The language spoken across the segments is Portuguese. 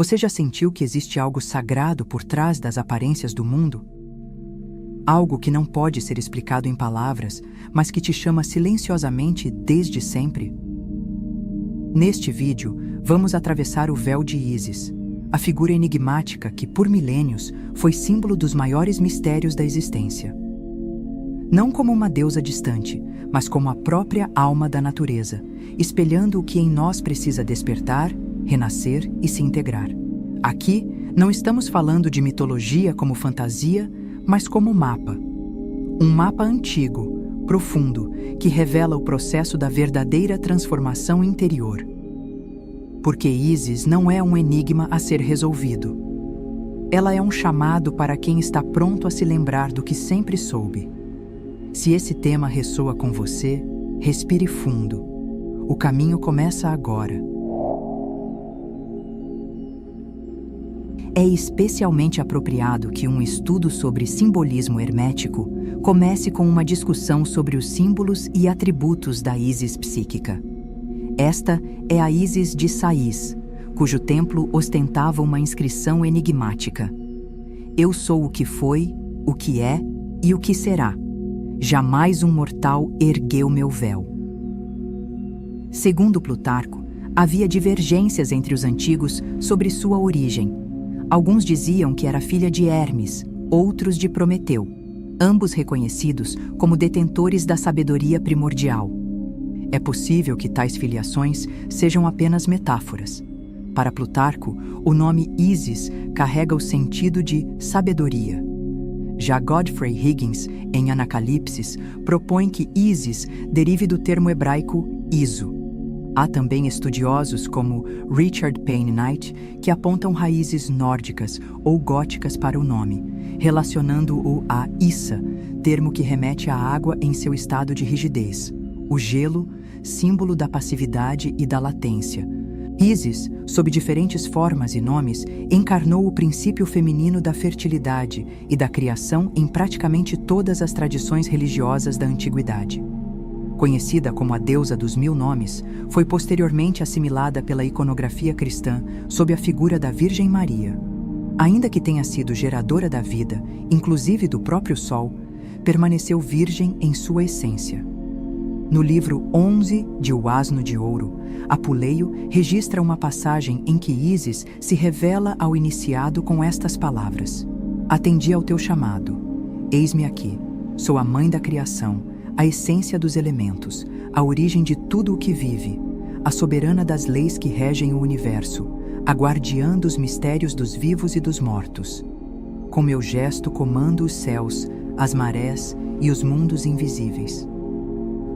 Você já sentiu que existe algo sagrado por trás das aparências do mundo? Algo que não pode ser explicado em palavras, mas que te chama silenciosamente desde sempre? Neste vídeo, vamos atravessar o véu de Ísis, a figura enigmática que, por milênios, foi símbolo dos maiores mistérios da existência. Não como uma deusa distante, mas como a própria alma da natureza, espelhando o que em nós precisa despertar, renascer e se integrar. Aqui, não estamos falando de mitologia como fantasia, mas como mapa. Um mapa antigo, profundo, que revela o processo da verdadeira transformação interior. Porque Ísis não é um enigma a ser resolvido. Ela é um chamado para quem está pronto a se lembrar do que sempre soube. Se esse tema ressoa com você, respire fundo. O caminho começa agora. É especialmente apropriado que um estudo sobre simbolismo hermético comece com uma discussão sobre os símbolos e atributos da Ísis psíquica. Esta é a Ísis de Sais, cujo templo ostentava uma inscrição enigmática. Eu sou o que foi, o que é e o que será. Jamais um mortal ergueu meu véu. Segundo Plutarco, havia divergências entre os antigos sobre sua origem. Alguns diziam que era filha de Hermes, outros de Prometeu, ambos reconhecidos como detentores da sabedoria primordial. É possível que tais filiações sejam apenas metáforas. Para Plutarco, o nome Ísis carrega o sentido de sabedoria. Já Godfrey Higgins, em Anacalipsis, propõe que Ísis derive do termo hebraico Iso. Há também estudiosos como Richard Payne Knight que apontam raízes nórdicas ou góticas para o nome, relacionando-o a Issa, termo que remete à água em seu estado de rigidez, o gelo, símbolo da passividade e da latência. Ísis, sob diferentes formas e nomes, encarnou o princípio feminino da fertilidade e da criação em praticamente todas as tradições religiosas da antiguidade. Conhecida como a deusa dos 1000 nomes, foi posteriormente assimilada pela iconografia cristã sob a figura da Virgem Maria. Ainda que tenha sido geradora da vida, inclusive do próprio Sol, permaneceu virgem em sua essência. No livro 11 de O Asno de Ouro, Apuleio registra uma passagem em que Ísis se revela ao iniciado com estas palavras: Atendi ao teu chamado. Eis-me aqui. Sou a mãe da criação, a essência dos elementos, a origem de tudo o que vive, a soberana das leis que regem o universo, a guardiã dos mistérios dos vivos e dos mortos. Com meu gesto comando os céus, as marés e os mundos invisíveis.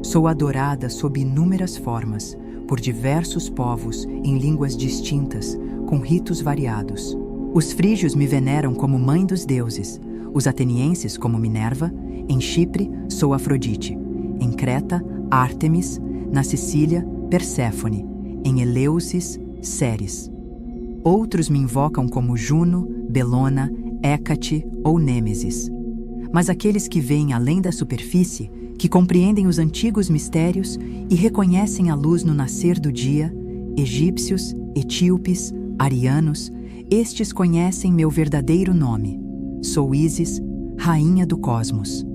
Sou adorada sob inúmeras formas, por diversos povos, em línguas distintas, com ritos variados. Os frígios me veneram como mãe dos deuses, os atenienses como Minerva, em Chipre sou Afrodite, em Creta, Ártemis, na Sicília, Perséfone, em Eleusis, Ceres. Outros me invocam como Juno, Belona, Hécate ou Nêmesis. Mas aqueles que veem além da superfície, que compreendem os antigos mistérios e reconhecem a luz no nascer do dia, egípcios, etíopes, arianos, estes conhecem meu verdadeiro nome. Sou Ísis, rainha do cosmos.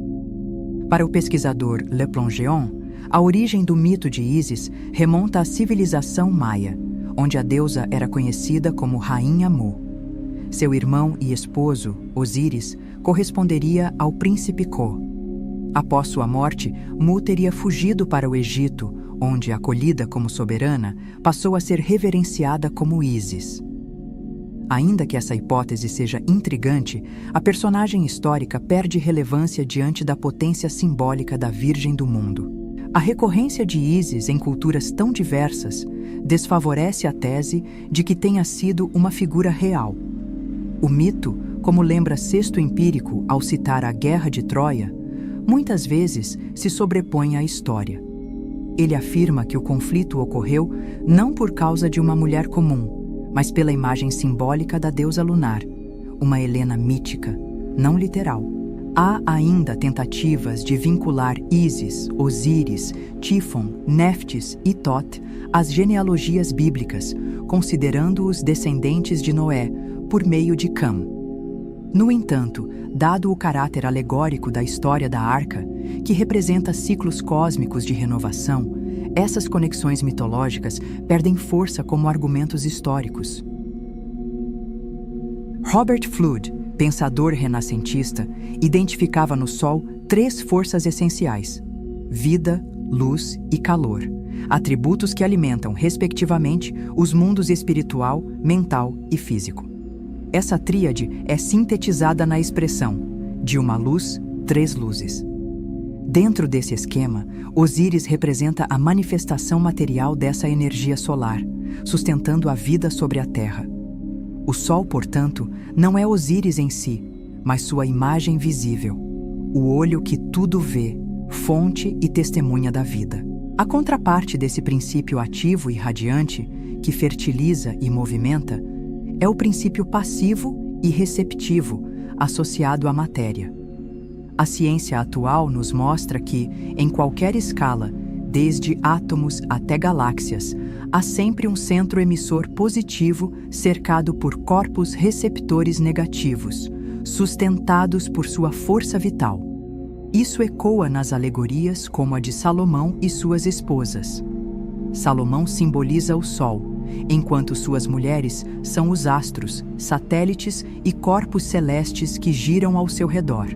Para o pesquisador Le Plongeon, a origem do mito de Ísis remonta à civilização maia, onde a deusa era conhecida como Rainha Mu. Seu irmão e esposo, Osíris, corresponderia ao príncipe Ko. Após sua morte, Mu teria fugido para o Egito, onde, acolhida como soberana, passou a ser reverenciada como Ísis. Ainda que essa hipótese seja intrigante, a personagem histórica perde relevância diante da potência simbólica da Virgem do Mundo. A recorrência de Ísis em culturas tão diversas desfavorece a tese de que tenha sido uma figura real. O mito, como lembra Sexto Empírico ao citar a Guerra de Troia, muitas vezes se sobrepõe à história. Ele afirma que o conflito ocorreu não por causa de uma mulher comum, mas pela imagem simbólica da deusa lunar, uma Helena mítica, não literal. Há ainda tentativas de vincular Ísis, Osíris, Tifon, Neftis e Tot às genealogias bíblicas, considerando-os descendentes de Noé por meio de Cam. No entanto, dado o caráter alegórico da história da Arca, que representa ciclos cósmicos de renovação, essas conexões mitológicas perdem força como argumentos históricos. Robert Flood, pensador renascentista, identificava no Sol 3 forças essenciais: vida, luz e calor, atributos que alimentam, respectivamente, os mundos espiritual, mental e físico. Essa tríade é sintetizada na expressão de uma luz, 3 luzes. Dentro desse esquema, Osíris representa a manifestação material dessa energia solar, sustentando a vida sobre a Terra. O Sol, portanto, não é Osíris em si, mas sua imagem visível, o olho que tudo vê, fonte e testemunha da vida. A contraparte desse princípio ativo e radiante, que fertiliza e movimenta, é o princípio passivo e receptivo, associado à matéria. A ciência atual nos mostra que, em qualquer escala, desde átomos até galáxias, há sempre um centro emissor positivo cercado por corpos receptores negativos, sustentados por sua força vital. Isso ecoa nas alegorias como a de Salomão e suas esposas. Salomão simboliza o Sol, enquanto suas mulheres são os astros, satélites e corpos celestes que giram ao seu redor.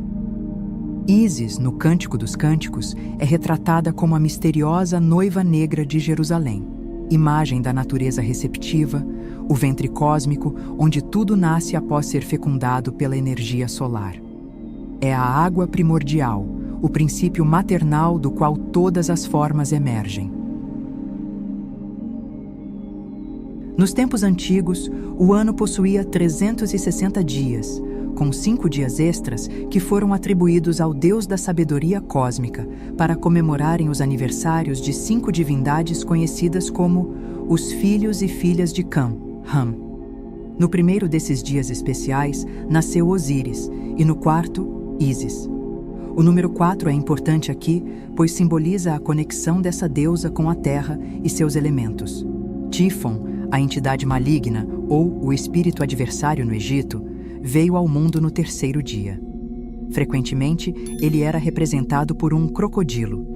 Ísis, no Cântico dos Cânticos, é retratada como a misteriosa noiva negra de Jerusalém, imagem da natureza receptiva, o ventre cósmico onde tudo nasce após ser fecundado pela energia solar. É a água primordial, o princípio maternal do qual todas as formas emergem. Nos tempos antigos, o ano possuía 360 dias, com 5 dias extras que foram atribuídos ao Deus da sabedoria cósmica para comemorarem os aniversários de 5 divindades conhecidas como os filhos e filhas de Cam, Ham. No primeiro desses dias especiais, nasceu Osíris e no quarto, Ísis. O número 4 é importante aqui, pois simboliza a conexão dessa deusa com a terra e seus elementos. Tifon, a entidade maligna ou o espírito adversário no Egito, veio ao mundo no 3º dia. Frequentemente, ele era representado por um crocodilo,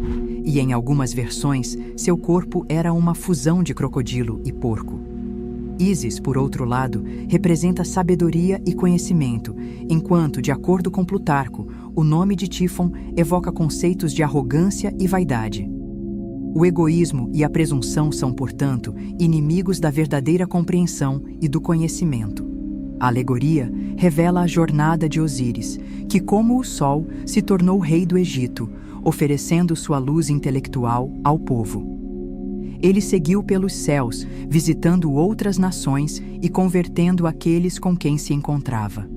e em algumas versões, seu corpo era uma fusão de crocodilo e porco. Ísis, por outro lado, representa sabedoria e conhecimento, enquanto, de acordo com Plutarco, o nome de Tifon evoca conceitos de arrogância e vaidade. O egoísmo e a presunção são, portanto, inimigos da verdadeira compreensão e do conhecimento. A alegoria revela a jornada de Osíris, que, como o Sol, se tornou rei do Egito, oferecendo sua luz intelectual ao povo. Ele seguiu pelos céus, visitando outras nações e convertendo aqueles com quem se encontrava.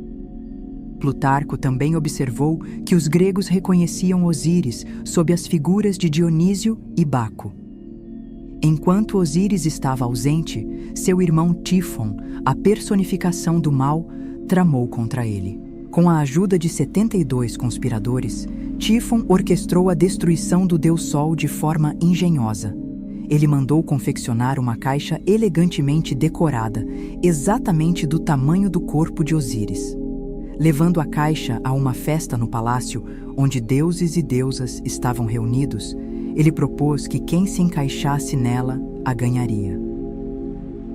Plutarco também observou que os gregos reconheciam Osíris sob as figuras de Dionísio e Baco. Enquanto Osíris estava ausente, seu irmão Tifon, a personificação do mal, tramou contra ele. Com a ajuda de 72 conspiradores, Tifon orquestrou a destruição do Deus Sol de forma engenhosa. Ele mandou confeccionar uma caixa elegantemente decorada, exatamente do tamanho do corpo de Osíris. Levando a caixa a uma festa no palácio, onde deuses e deusas estavam reunidos, ele propôs que quem se encaixasse nela a ganharia.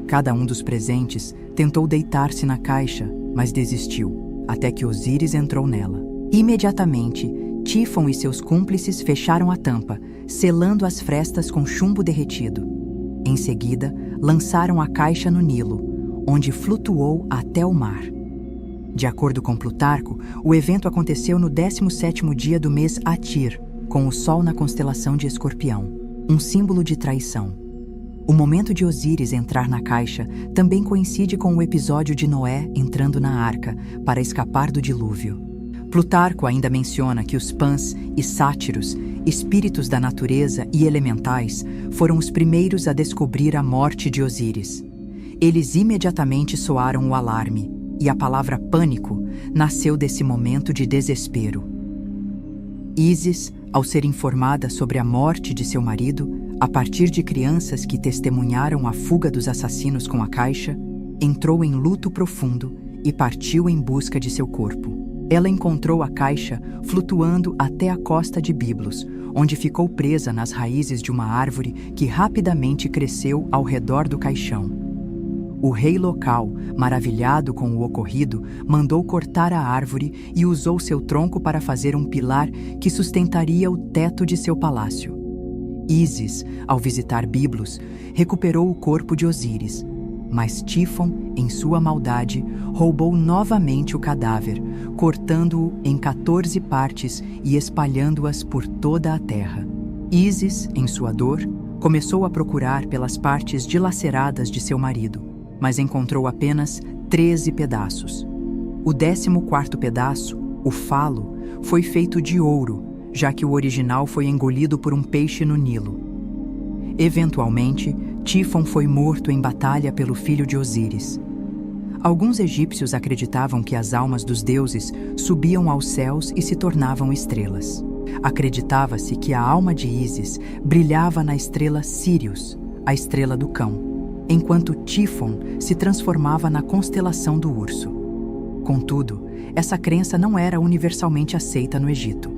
Cada um dos presentes tentou deitar-se na caixa, mas desistiu, até que Osíris entrou nela. Imediatamente, Tifon e seus cúmplices fecharam a tampa, selando as frestas com chumbo derretido. Em seguida, lançaram a caixa no Nilo, onde flutuou até o mar. De acordo com Plutarco, o evento aconteceu no 17º dia do mês Atir, com o Sol na constelação de Escorpião, um símbolo de traição. O momento de Osíris entrar na caixa também coincide com o episódio de Noé entrando na arca para escapar do dilúvio. Plutarco ainda menciona que os Pans e Sátiros, espíritos da natureza e elementais, foram os primeiros a descobrir a morte de Osíris. Eles imediatamente soaram o alarme, e a palavra pânico nasceu desse momento de desespero. Ísis, ao ser informada sobre a morte de seu marido, a partir de crianças que testemunharam a fuga dos assassinos com a caixa, entrou em luto profundo e partiu em busca de seu corpo. Ela encontrou a caixa flutuando até a costa de Biblos, onde ficou presa nas raízes de uma árvore que rapidamente cresceu ao redor do caixão. O rei local, maravilhado com o ocorrido, mandou cortar a árvore e usou seu tronco para fazer um pilar que sustentaria o teto de seu palácio. Ísis, ao visitar Biblos, recuperou o corpo de Osíris, mas Tífon, em sua maldade, roubou novamente o cadáver, cortando-o em 14 partes e espalhando-as por toda a terra. Ísis, em sua dor, começou a procurar pelas partes dilaceradas de seu marido, mas encontrou apenas 13 pedaços. O 14º pedaço, o falo, foi feito de ouro, já que o original foi engolido por um peixe no Nilo. Eventualmente, Tífon foi morto em batalha pelo filho de Osíris. Alguns egípcios acreditavam que as almas dos deuses subiam aos céus e se tornavam estrelas. Acreditava-se que a alma de Ísis brilhava na estrela Sírius, a estrela do cão, enquanto Tífon se transformava na constelação do urso. Contudo, essa crença não era universalmente aceita no Egito.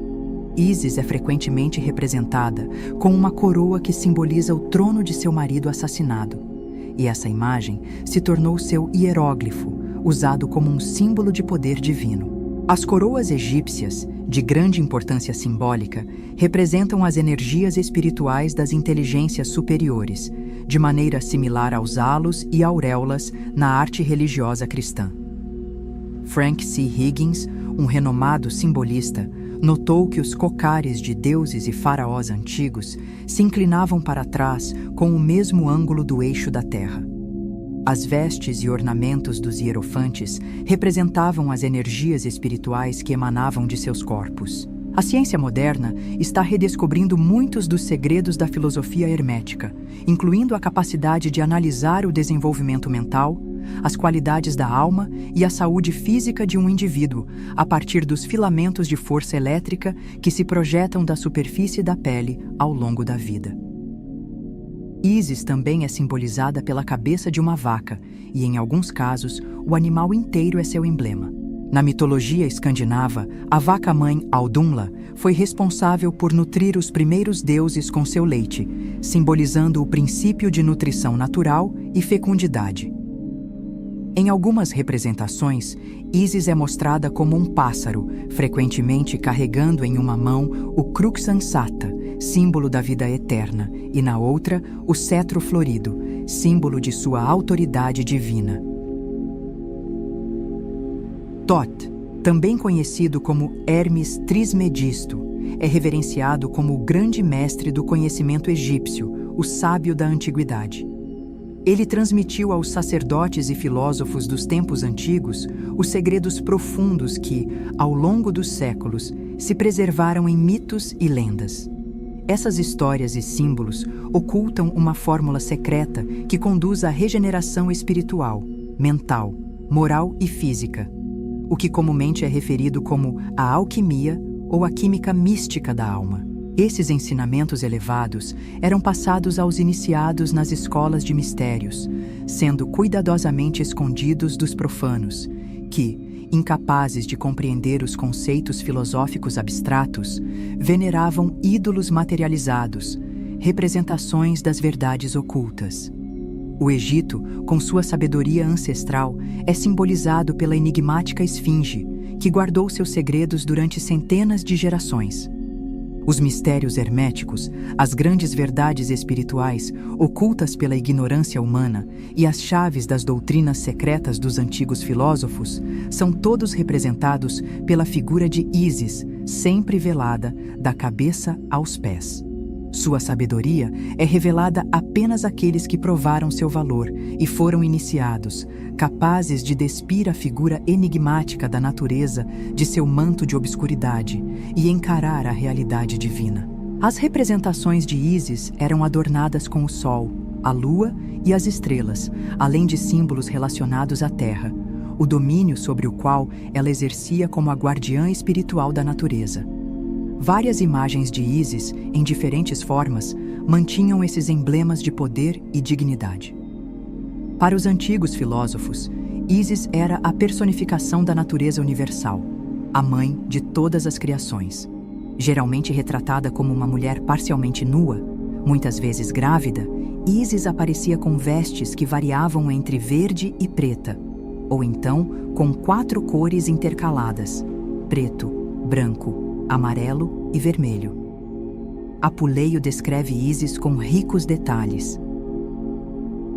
Ísis é frequentemente representada com uma coroa que simboliza o trono de seu marido assassinado, e essa imagem se tornou seu hieróglifo, usado como um símbolo de poder divino. As coroas egípcias, de grande importância simbólica, representam as energias espirituais das inteligências superiores, de maneira similar aos halos e auréolas na arte religiosa cristã. Frank C. Higgins, um renomado simbolista, notou que os cocares de deuses e faraós antigos se inclinavam para trás com o mesmo ângulo do eixo da Terra. As vestes e ornamentos dos hierofantes representavam as energias espirituais que emanavam de seus corpos. A ciência moderna está redescobrindo muitos dos segredos da filosofia hermética, incluindo a capacidade de analisar o desenvolvimento mental, as qualidades da alma e a saúde física de um indivíduo, a partir dos filamentos de força elétrica que se projetam da superfície da pele ao longo da vida. Ísis também é simbolizada pela cabeça de uma vaca, e em alguns casos, o animal inteiro é seu emblema. Na mitologia escandinava, a vaca-mãe Audumla foi responsável por nutrir os primeiros deuses com seu leite, simbolizando o princípio de nutrição natural e fecundidade. Em algumas representações, Ísis é mostrada como um pássaro, frequentemente carregando em uma mão o crux ansata, símbolo da vida eterna, e na outra, o cetro florido, símbolo de sua autoridade divina. Thoth, também conhecido como Hermes Trismegisto, é reverenciado como o grande mestre do conhecimento egípcio, o sábio da antiguidade. Ele transmitiu aos sacerdotes e filósofos dos tempos antigos os segredos profundos que, ao longo dos séculos, se preservaram em mitos e lendas. Essas histórias e símbolos ocultam uma fórmula secreta que conduz à regeneração espiritual, mental, moral e física, o que comumente é referido como a alquimia ou a química mística da alma. Esses ensinamentos elevados eram passados aos iniciados nas escolas de mistérios, sendo cuidadosamente escondidos dos profanos, que, incapazes de compreender os conceitos filosóficos abstratos, veneravam ídolos materializados, representações das verdades ocultas. O Egito, com sua sabedoria ancestral, é simbolizado pela enigmática esfinge, que guardou seus segredos durante centenas de gerações. Os mistérios herméticos, as grandes verdades espirituais ocultas pela ignorância humana e as chaves das doutrinas secretas dos antigos filósofos são todos representados pela figura de Ísis, sempre velada, da cabeça aos pés. Sua sabedoria é revelada apenas àqueles que provaram seu valor e foram iniciados, capazes de despir a figura enigmática da natureza de seu manto de obscuridade e encarar a realidade divina. As representações de Ísis eram adornadas com o sol, a lua e as estrelas, além de símbolos relacionados à terra, o domínio sobre o qual ela exercia como a guardiã espiritual da natureza. Várias imagens de Ísis, em diferentes formas, mantinham esses emblemas de poder e dignidade. Para os antigos filósofos, Ísis era a personificação da natureza universal, a mãe de todas as criações. Geralmente retratada como uma mulher parcialmente nua, muitas vezes grávida, Ísis aparecia com vestes que variavam entre verde e preta, ou então com 4 cores intercaladas: preto, branco, amarelo e vermelho. Apuleio descreve Ísis com ricos detalhes.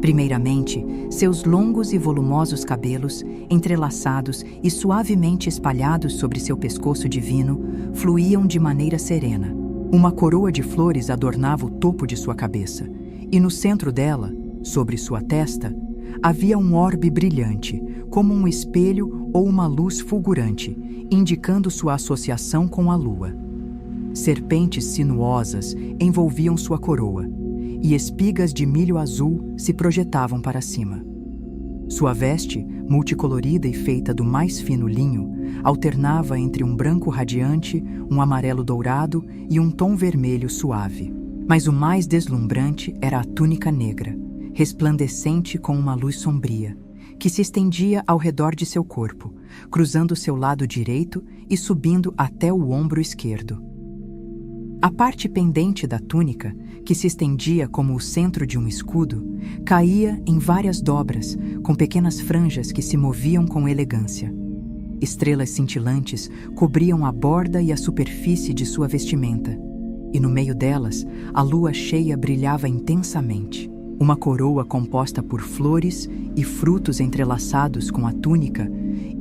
Primeiramente, seus longos e volumosos cabelos, entrelaçados e suavemente espalhados sobre seu pescoço divino, fluíam de maneira serena. Uma coroa de flores adornava o topo de sua cabeça, e no centro dela, sobre sua testa, havia um orbe brilhante, como um espelho ou uma luz fulgurante, indicando sua associação com a lua. Serpentes sinuosas envolviam sua coroa, e espigas de milho azul se projetavam para cima. Sua veste, multicolorida e feita do mais fino linho, alternava entre um branco radiante, um amarelo dourado e um tom vermelho suave. Mas o mais deslumbrante era a túnica negra, resplandecente com uma luz sombria, que se estendia ao redor de seu corpo, cruzando seu lado direito e subindo até o ombro esquerdo. A parte pendente da túnica, que se estendia como o centro de um escudo, caía em várias dobras, com pequenas franjas que se moviam com elegância. Estrelas cintilantes cobriam a borda e a superfície de sua vestimenta, e no meio delas, a lua cheia brilhava intensamente. Uma coroa composta por flores e frutos entrelaçados com a túnica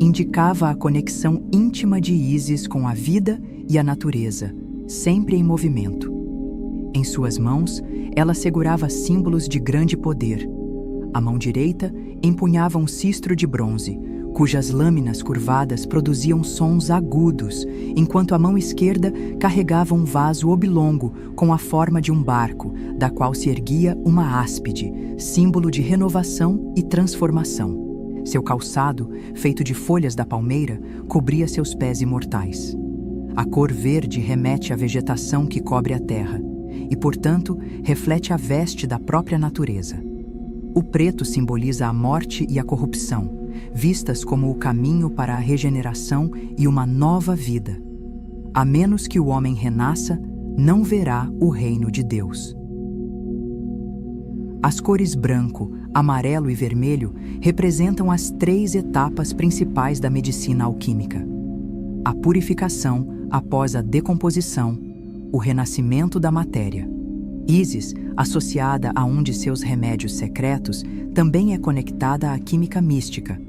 indicava a conexão íntima de Ísis com a vida e a natureza, sempre em movimento. Em suas mãos, ela segurava símbolos de grande poder. A mão direita empunhava um cistro de bronze, cujas lâminas curvadas produziam sons agudos, enquanto a mão esquerda carregava um vaso oblongo com a forma de um barco, da qual se erguia uma áspide, símbolo de renovação e transformação. Seu calçado, feito de folhas da palmeira, cobria seus pés imortais. A cor verde remete à vegetação que cobre a terra e, portanto, reflete a veste da própria natureza. O preto simboliza a morte e a corrupção, vistas como o caminho para a regeneração e uma nova vida. A menos que o homem renasça, não verá o reino de Deus. As cores branco, amarelo e vermelho representam as 3 etapas principais da medicina alquímica: a purificação após a decomposição, o renascimento da matéria. Ísis, associada a um de seus remédios secretos, também é conectada à química mística.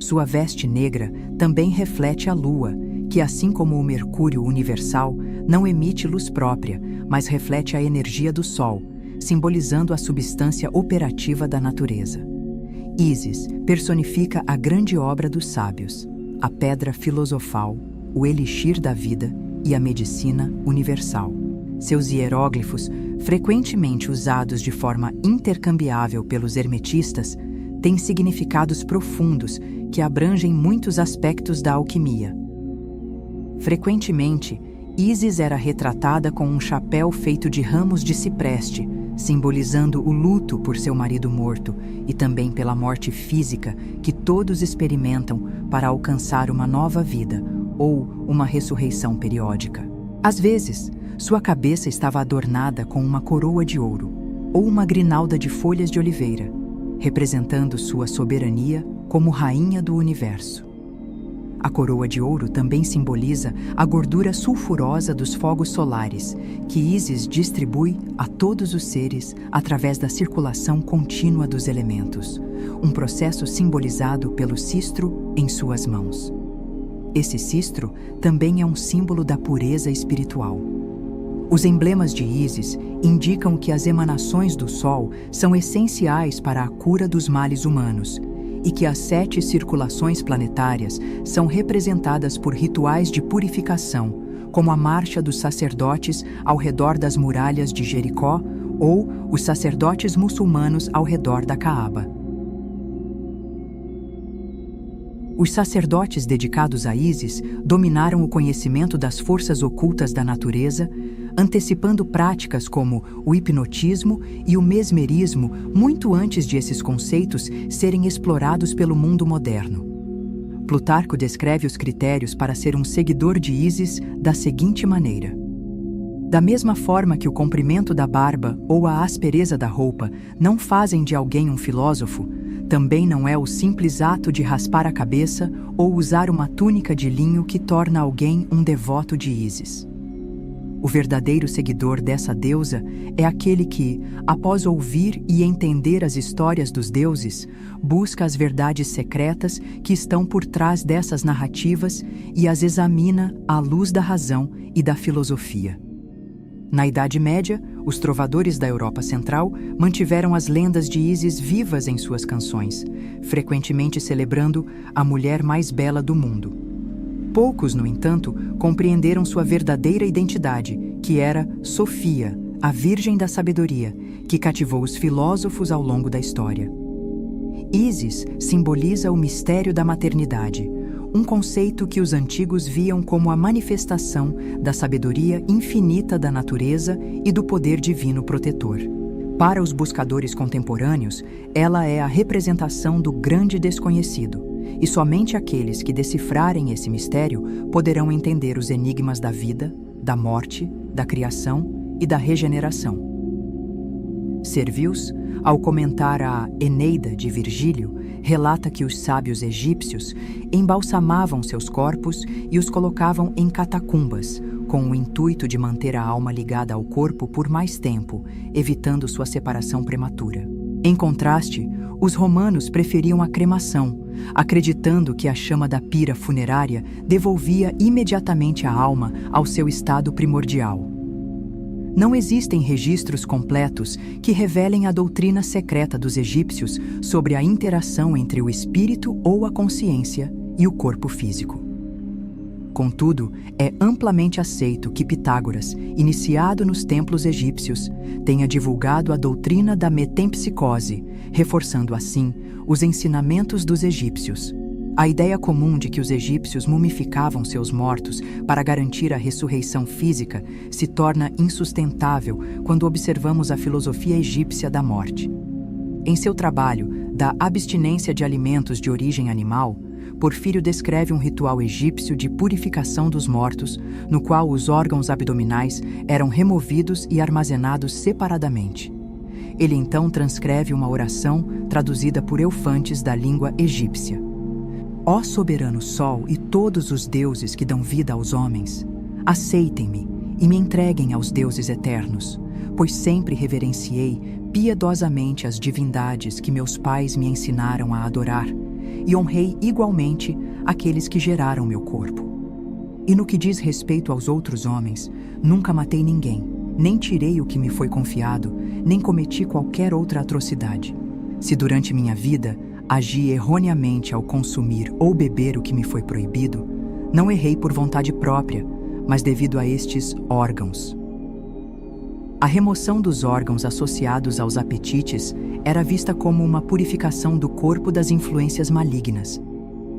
Sua veste negra também reflete a lua, que, assim como o mercúrio universal, não emite luz própria, mas reflete a energia do sol, simbolizando a substância operativa da natureza. Ísis personifica a grande obra dos sábios, a pedra filosofal, o elixir da vida e a medicina universal. Seus hieróglifos, frequentemente usados de forma intercambiável pelos hermetistas, têm significados profundos que abrangem muitos aspectos da alquimia. Frequentemente, Ísis era retratada com um chapéu feito de ramos de cipreste, simbolizando o luto por seu marido morto e também pela morte física que todos experimentam para alcançar uma nova vida ou uma ressurreição periódica. Às vezes, sua cabeça estava adornada com uma coroa de ouro ou uma grinalda de folhas de oliveira, representando sua soberania como rainha do universo. A coroa de ouro também simboliza a gordura sulfurosa dos fogos solares, que Ísis distribui a todos os seres através da circulação contínua dos elementos, um processo simbolizado pelo cistro em suas mãos. Esse cistro também é um símbolo da pureza espiritual. Os emblemas de Ísis indicam que as emanações do Sol são essenciais para a cura dos males humanos e que as 7 circulações planetárias são representadas por rituais de purificação, como a marcha dos sacerdotes ao redor das muralhas de Jericó ou os sacerdotes muçulmanos ao redor da Caaba. Os sacerdotes dedicados a Ísis dominaram o conhecimento das forças ocultas da natureza, antecipando práticas como o hipnotismo e o mesmerismo muito antes de esses conceitos serem explorados pelo mundo moderno. Plutarco descreve os critérios para ser um seguidor de Ísis da seguinte maneira: da mesma forma que o comprimento da barba ou a aspereza da roupa não fazem de alguém um filósofo, também não é o simples ato de raspar a cabeça ou usar uma túnica de linho que torna alguém um devoto de Ísis. O verdadeiro seguidor dessa deusa é aquele que, após ouvir e entender as histórias dos deuses, busca as verdades secretas que estão por trás dessas narrativas e as examina à luz da razão e da filosofia. Na Idade Média, os trovadores da Europa Central mantiveram as lendas de Ísis vivas em suas canções, frequentemente celebrando a mulher mais bela do mundo. Poucos, no entanto, compreenderam sua verdadeira identidade, que era Sofia, a Virgem da Sabedoria, que cativou os filósofos ao longo da história. Ísis simboliza o mistério da maternidade, um conceito que os antigos viam como a manifestação da sabedoria infinita da natureza e do poder divino protetor. Para os buscadores contemporâneos, ela é a representação do grande desconhecido, e somente aqueles que decifrarem esse mistério poderão entender os enigmas da vida, da morte, da criação e da regeneração. Servius, ao comentar a Eneida de Virgílio, relata que os sábios egípcios embalsamavam seus corpos e os colocavam em catacumbas, com o intuito de manter a alma ligada ao corpo por mais tempo, evitando sua separação prematura. Em contraste, os romanos preferiam a cremação, acreditando que a chama da pira funerária devolvia imediatamente a alma ao seu estado primordial. Não existem registros completos que revelem a doutrina secreta dos egípcios sobre a interação entre o espírito ou a consciência e o corpo físico. Contudo, é amplamente aceito que Pitágoras, iniciado nos templos egípcios, tenha divulgado a doutrina da metempsicose, reforçando assim os ensinamentos dos egípcios. A ideia comum de que os egípcios mumificavam seus mortos para garantir a ressurreição física se torna insustentável quando observamos a filosofia egípcia da morte. Em seu trabalho da abstinência de alimentos de origem animal, Porfírio descreve um ritual egípcio de purificação dos mortos, no qual os órgãos abdominais eram removidos e armazenados separadamente. Ele então transcreve uma oração traduzida por Eufantes da língua egípcia. Ó soberano Sol e todos os deuses que dão vida aos homens, aceitem-me e me entreguem aos deuses eternos, pois sempre reverenciei piedosamente as divindades que meus pais me ensinaram a adorar, e honrei igualmente aqueles que geraram meu corpo. E no que diz respeito aos outros homens, nunca matei ninguém, nem tirei o que me foi confiado, nem cometi qualquer outra atrocidade. Se durante minha vida agi erroneamente ao consumir ou beber o que me foi proibido, não errei por vontade própria, mas devido a estes órgãos. A remoção dos órgãos associados aos apetites era vista como uma purificação do corpo das influências malignas.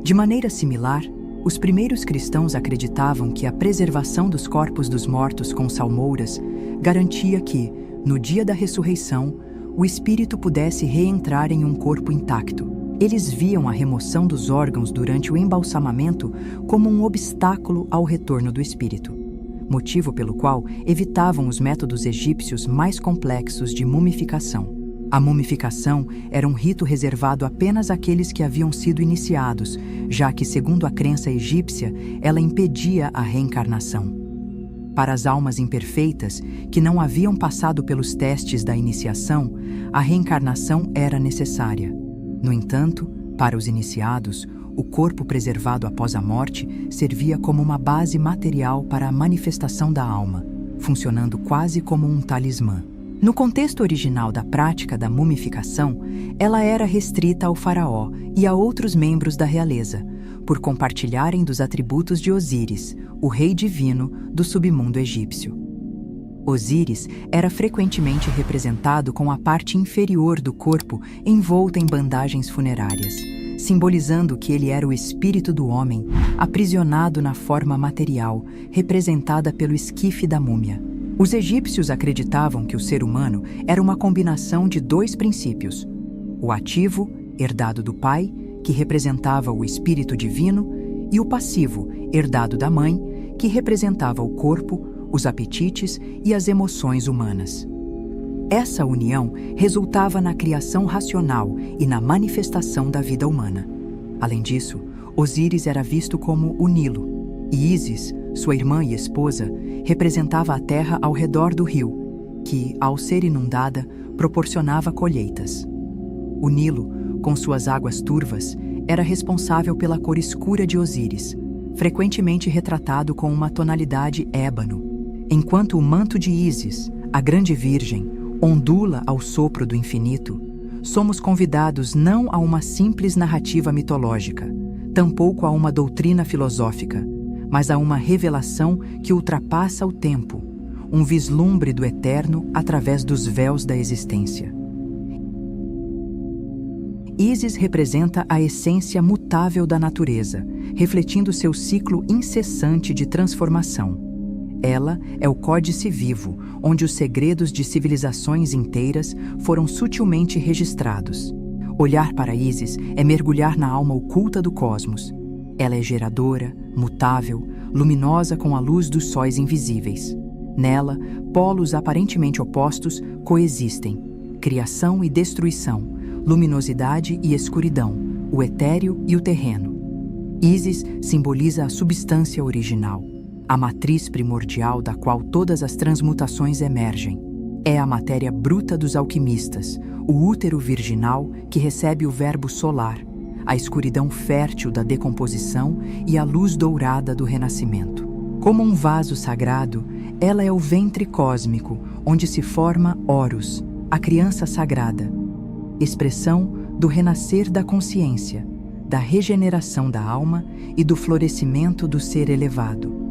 De maneira similar, os primeiros cristãos acreditavam que a preservação dos corpos dos mortos com salmouras garantia que, no dia da ressurreição, o espírito pudesse reentrar em um corpo intacto. Eles viam a remoção dos órgãos durante o embalsamamento como um obstáculo ao retorno do espírito, motivo pelo qual evitavam os métodos egípcios mais complexos de mumificação. A mumificação era um rito reservado apenas àqueles que haviam sido iniciados, já que, segundo a crença egípcia, ela impedia a reencarnação. Para as almas imperfeitas, que não haviam passado pelos testes da iniciação, a reencarnação era necessária. No entanto, para os iniciados, o corpo preservado após a morte servia como uma base material para a manifestação da alma, funcionando quase como um talismã. No contexto original da prática da mumificação, ela era restrita ao faraó e a outros membros da realeza, por compartilharem dos atributos de Osíris, o rei divino do submundo egípcio. Osíris era frequentemente representado com a parte inferior do corpo envolta em bandagens funerárias, simbolizando que ele era o espírito do homem, aprisionado na forma material, representada pelo esquife da múmia. Os egípcios acreditavam que o ser humano era uma combinação de dois princípios: o ativo, herdado do pai, que representava o espírito divino, e o passivo, herdado da mãe, que representava o corpo, os apetites e as emoções humanas. Essa união resultava na criação racional e na manifestação da vida humana. Além disso, Osíris era visto como o Nilo, e Ísis, sua irmã e esposa, representava a terra ao redor do rio, que, ao ser inundada, proporcionava colheitas. O Nilo, com suas águas turvas, era responsável pela cor escura de Osíris, frequentemente retratado com uma tonalidade ébano, enquanto o manto de Ísis, a Grande Virgem, ondula ao sopro do infinito. Somos convidados não a uma simples narrativa mitológica, tampouco a uma doutrina filosófica, mas a uma revelação que ultrapassa o tempo, um vislumbre do eterno através dos véus da existência. Ísis representa a essência mutável da natureza, refletindo seu ciclo incessante de transformação. Ela é o códice vivo, onde os segredos de civilizações inteiras foram sutilmente registrados. Olhar para Ísis é mergulhar na alma oculta do cosmos. Ela é geradora, mutável, luminosa com a luz dos sóis invisíveis. Nela, polos aparentemente opostos coexistem: criação e destruição, luminosidade e escuridão, o etéreo e o terreno. Ísis simboliza a substância original, a matriz primordial da qual todas as transmutações emergem. É a matéria bruta dos alquimistas, o útero virginal que recebe o verbo solar, a escuridão fértil da decomposição e a luz dourada do renascimento. Como um vaso sagrado, ela é o ventre cósmico, onde se forma Horus, a criança sagrada, expressão do renascer da consciência, da regeneração da alma e do florescimento do ser elevado.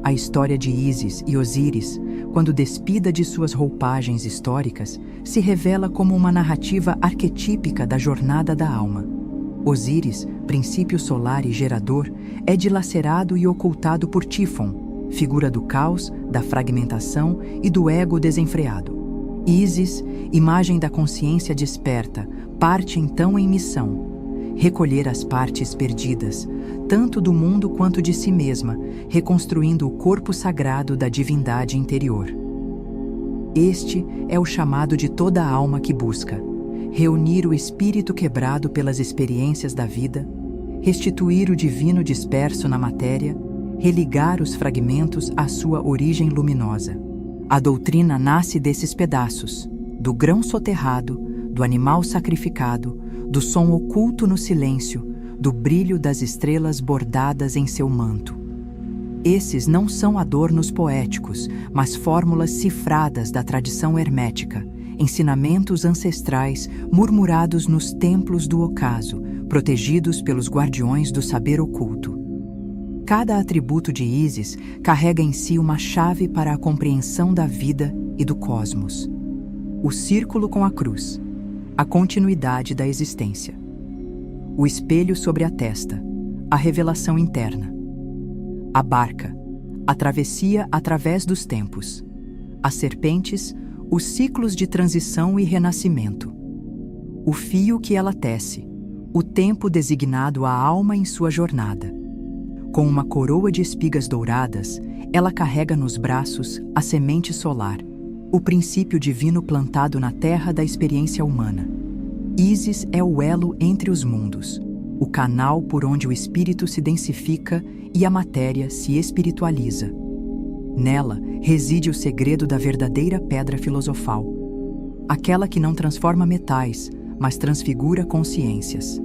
A história de Ísis e Osíris, quando despida de suas roupagens históricas, se revela como uma narrativa arquetípica da jornada da alma. Osíris, princípio solar e gerador, é dilacerado e ocultado por Tífon, figura do caos, da fragmentação e do ego desenfreado. Ísis, imagem da consciência desperta, parte então em missão: recolher as partes perdidas, tanto do mundo quanto de si mesma, reconstruindo o corpo sagrado da divindade interior. Este é o chamado de toda a alma que busca: reunir o espírito quebrado pelas experiências da vida, restituir o divino disperso na matéria, religar os fragmentos à sua origem luminosa. A doutrina nasce desses pedaços, do grão soterrado, do animal sacrificado, do som oculto no silêncio, do brilho das estrelas bordadas em seu manto. Esses não são adornos poéticos, mas fórmulas cifradas da tradição hermética, ensinamentos ancestrais murmurados nos templos do ocaso, protegidos pelos guardiões do saber oculto. Cada atributo de Ísis carrega em si uma chave para a compreensão da vida e do cosmos. O círculo com a cruz, a continuidade da existência. O espelho sobre a testa, a revelação interna. A barca, a travessia através dos tempos. As serpentes, os ciclos de transição e renascimento. O fio que ela tece, o tempo designado à alma em sua jornada. Com uma coroa de espigas douradas, ela carrega nos braços a semente solar, o princípio divino plantado na terra da experiência humana. Ísis é o elo entre os mundos, o canal por onde o espírito se densifica e a matéria se espiritualiza. Nela reside o segredo da verdadeira pedra filosofal, aquela que não transforma metais, mas transfigura consciências.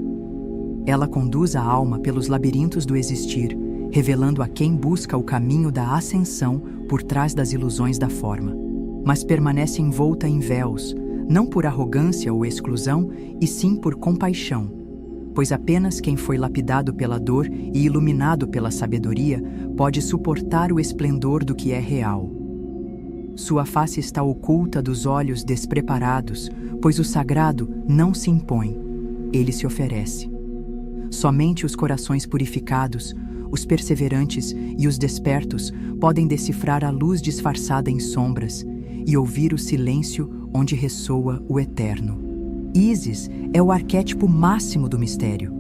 Ela conduz a alma pelos labirintos do existir, revelando a quem busca o caminho da ascensão por trás das ilusões da forma, mas permanece envolta em véus, não por arrogância ou exclusão, e sim por compaixão, pois apenas quem foi lapidado pela dor e iluminado pela sabedoria pode suportar o esplendor do que é real. Sua face está oculta dos olhos despreparados, pois o sagrado não se impõe, ele se oferece. Somente os corações purificados, os perseverantes e os despertos podem decifrar a luz disfarçada em sombras e ouvir o silêncio onde ressoa o eterno. Ísis é o arquétipo máximo do mistério.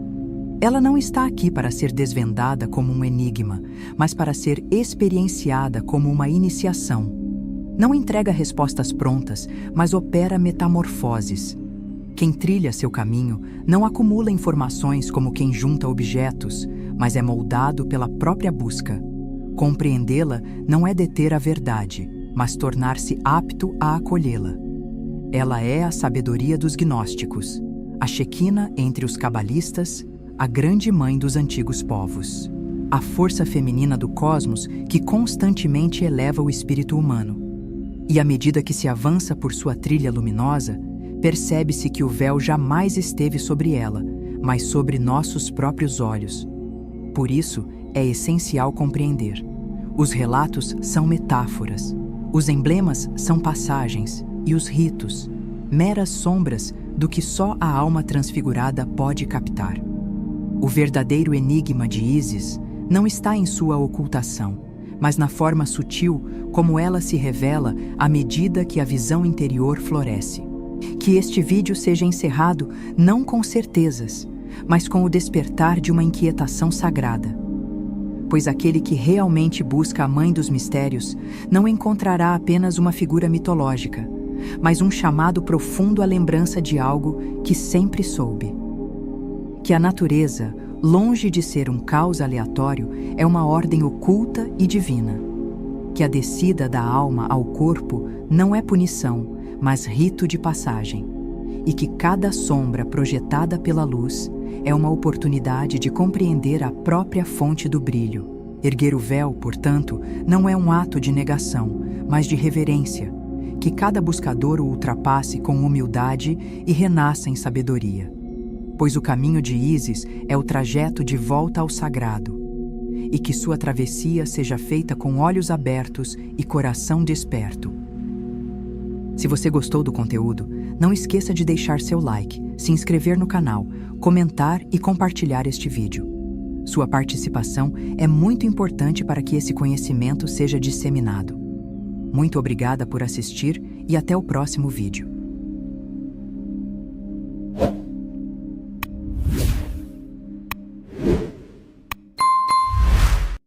Ela não está aqui para ser desvendada como um enigma, mas para ser experienciada como uma iniciação. Não entrega respostas prontas, mas opera metamorfoses. Quem trilha seu caminho não acumula informações como quem junta objetos, mas é moldado pela própria busca. Compreendê-la não é deter a verdade, mas tornar-se apto a acolhê-la. Ela é a sabedoria dos gnósticos, a Shequina entre os cabalistas, a grande mãe dos antigos povos. A força feminina do cosmos que constantemente eleva o espírito humano. E à medida que se avança por sua trilha luminosa, percebe-se que o véu jamais esteve sobre ela, mas sobre nossos próprios olhos. Por isso, é essencial compreender. Os relatos são metáforas, os emblemas são passagens e os ritos, meras sombras do que só a alma transfigurada pode captar. O verdadeiro enigma de Ísis não está em sua ocultação, mas na forma sutil como ela se revela à medida que a visão interior floresce. Que este vídeo seja encerrado não com certezas, mas com o despertar de uma inquietação sagrada. Pois aquele que realmente busca a Mãe dos Mistérios não encontrará apenas uma figura mitológica, mas um chamado profundo à lembrança de algo que sempre soube. Que a natureza, longe de ser um caos aleatório, é uma ordem oculta e divina. Que a descida da alma ao corpo não é punição, mas rito de passagem. E que cada sombra projetada pela luz é uma oportunidade de compreender a própria fonte do brilho. Erguer o véu, portanto, não é um ato de negação, mas de reverência. Que cada buscador o ultrapasse com humildade e renasça em sabedoria. Pois o caminho de Ísis é o trajeto de volta ao sagrado. E que sua travessia seja feita com olhos abertos e coração desperto. Se você gostou do conteúdo, não esqueça de deixar seu like, se inscrever no canal, comentar e compartilhar este vídeo. Sua participação é muito importante para que esse conhecimento seja disseminado. Muito obrigada por assistir e até o próximo vídeo.